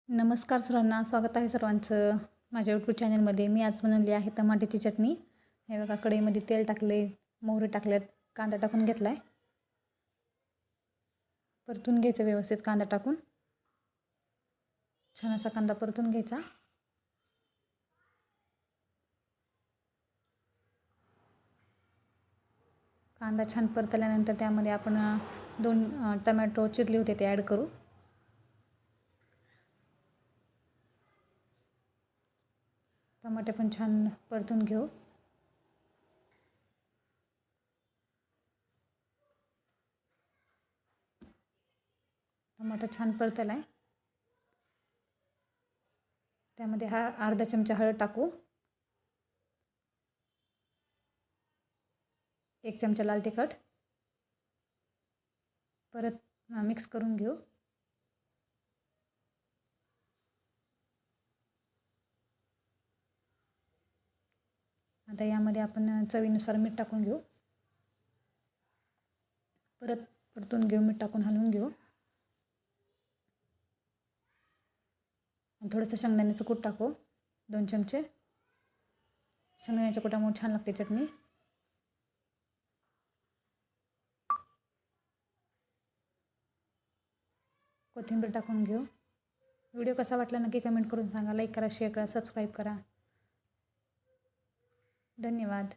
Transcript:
नमस्कार सर्वांना, स्वागत आहे सर्वांचं माझ्या यूट्यूब चॅनलमध्ये. मी आज बनवली आहे टमाट्याची चटणी. हे बघा, कढईमध्ये तेल टाकले, मोहरी टाकल्यात, कांदा टाकून घेतला आहे. परतून घ्यायचं व्यवस्थित कांदा टाकून. छान असा कांदा परतून घ्यायचा. कांदा छान परतल्यानंतर त्यामध्ये आपण 2 टमॅटो चिरले होते ते ॲड करू. टमाटे पण छान परतून घेऊ. टमाटर छान परतला आहे. त्यामध्ये अर्धा चमचा हळद टाकू. 1 चमचा लाल तिखट. परत मिक्स करून घेऊ. आता यामध्ये आपण चवीनुसार मीठ टाकून घेऊ. परत परतून घेऊ, मीठ टाकून हलवून घेऊ. थोडंसं शेंगदाण्याचं कूट टाकू, 2 चमचे. शेंगदाण्याच्या कुटामुळे छान लागते चटणी. कोथिंबीर टाकून घेऊ. व्हिडिओ कसा वाटला नक्की कमेंट करून सांगा. लाईक करा, शेअर करा, सबस्क्राईब करा. धन्यवाद.